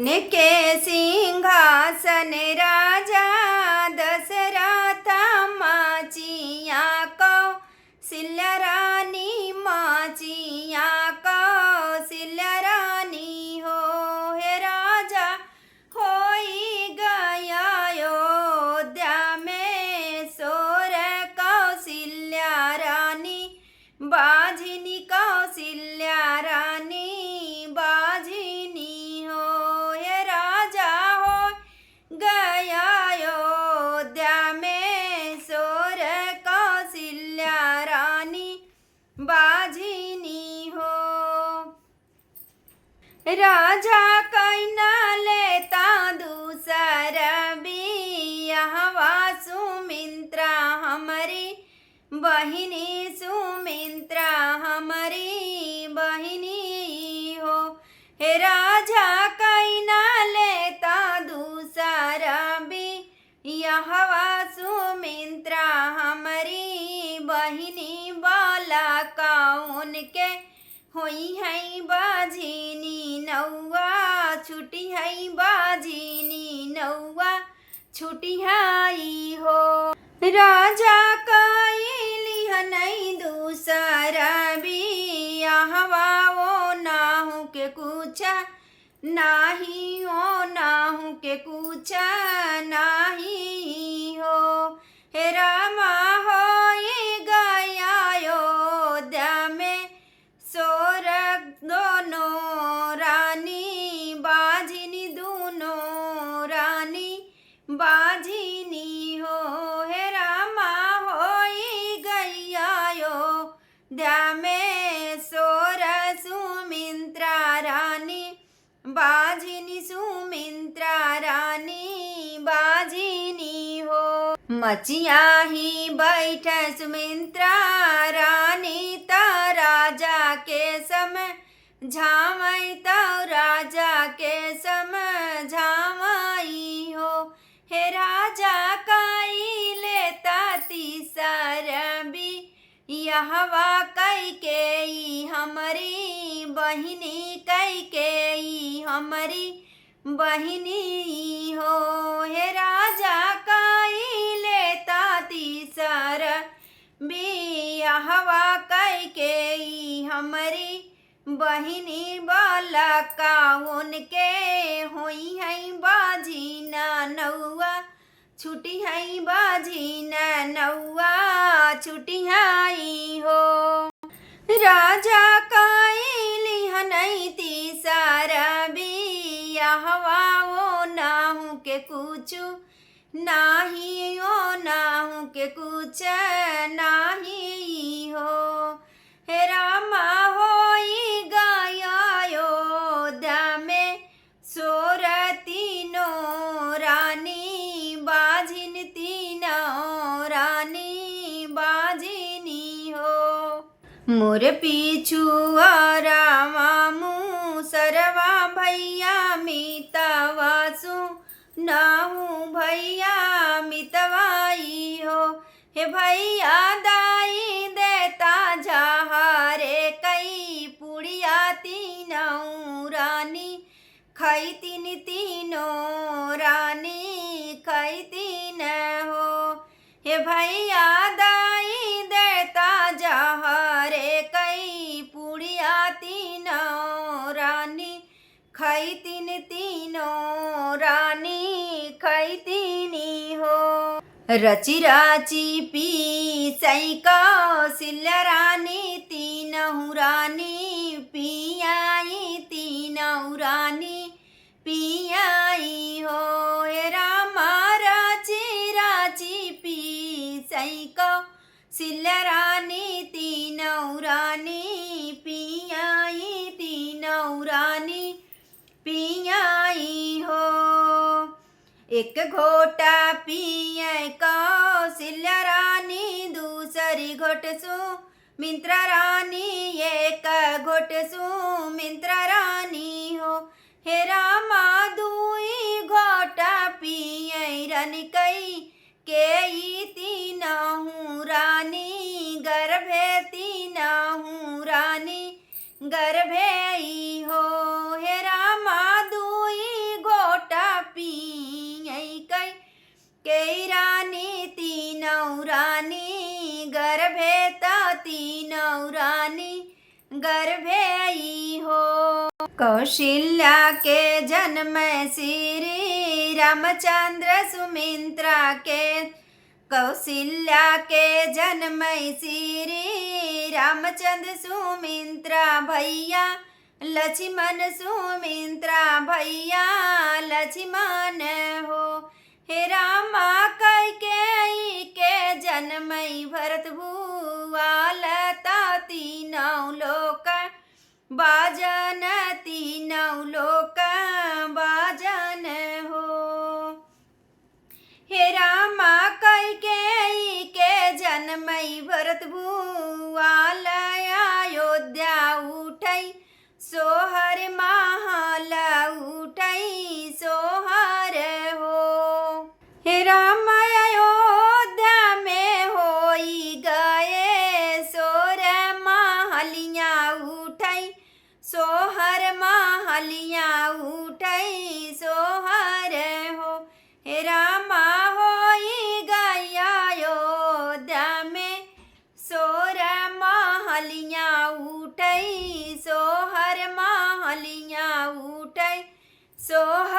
के सिंहासन राजा दशरथ माचिया कौशल्या रानी माचिया कौशल्या रानी हो। हे राजा होई गया अयोध्या में सोर कौशल्या रानी बाझिनी कौशल्या रानी बाझिनी हो। हे राजा हो गया अयोध्या में सोर कौशल्या रानी बाझिनी हो। राजा कैना लेता दूसर बियाहवा सुमित्रा हमारी बहिनी सुमित्रा हमारी बहिनी हो। हे राजा कैना लेता दूसरा बियाहवा सुमित्रा हमारी बहिनी बाला कौन के होई है बाझिनी नौआ छुटी है बाझिनी नौआ छुटी है हो। राजा कैली हनई दूसरा बियाहवा वो नाहू के कुछा नाही हो नाहू के कुछा नाही हो। हे रामा होई गया अयोध्या में सोर दोनों रानी बाझिनी दोनों रानी बाझिनी हो। हे रामा होई गया अयोध्या में सोर सुमित्रा रानी बाझिनी सुमित्रा रानी बाझिनी हो। मचिया ही बैठ सुमित्रा रानी त राजा के समय झामई त राजा के समय झामई हो। हे राजा कई लेता तीसर बियाहवा कई के हमारी बहिनी कई के हमारी बहिनी हो। हे राजा कई लेता तीसर बियाहवा कई के हमारी बहिनी बाला कौन के होई है बाझिना नौआ छुटी है बाझिना नौआ छुटी है हो। राजा कैली हनई तीसर बियाहवा वो नाहू के कुछु नाही हो नाहू के कुछ नाही हो। हे रामा होई गया अयोध्या में सोर तीनों रानी बाझिन तीनों रानी बाझिनी हो। मोर पीछू रामा सरवा भैया मितवासु नाहू भैया मितवाई हो। हे भैया दाई देता जहारे कई पुड़िया तीनों रानी खई तीन तीनों रानी खई तीन हो। हे भैया दाई देता जहारे कई पुड़िया तीनों रानी खई तीन तीनों रानी खई तीनी हो। रची राची पी सई कौशल्या रानी तीनहु रानी पियाई तीनहु रानी पियाई हो। हे रामा राची राची पी सई कौशल्या रानी तीनहु रानी पियाई तीनहु रानी पियाई हो। एक घोटा पिए कौशल्या रानी दूसरी घोट सुमित्रा रानी एक घोट सुमित्रा रानी हो। हे रामा दुई घोटा पिए रन कई के तीनहु रानी गर्भे तीनहु रानी गर्भे हो। हे रामा दुई कौशल्या के जन्म श्री रामचंद्र सुमित्रा के, कौशल्या के जन्म श्री रामचंद्र सुमित्रा भैया लक्ष्मण, सुमित्रा भैया लक्ष्मण हो। हे रामा कैकेयी के जन्म भरत भुआल, तीनों लोक बाजन, तीनों लोक बाजन हो। हे रामा कैकेयी के जन्म भरत भुआल, अयोध्या उठई सोहर महल उठई सोहर हो। हे राम अयोध्या में होई गए सोर, महलियाँ उठई सोहर, महलियाँ उठई सोहर हो। हे रामा होई गई अयोध्या में सोर, महलियाँ उठई सोहर, महलियाँ उठई सोहर।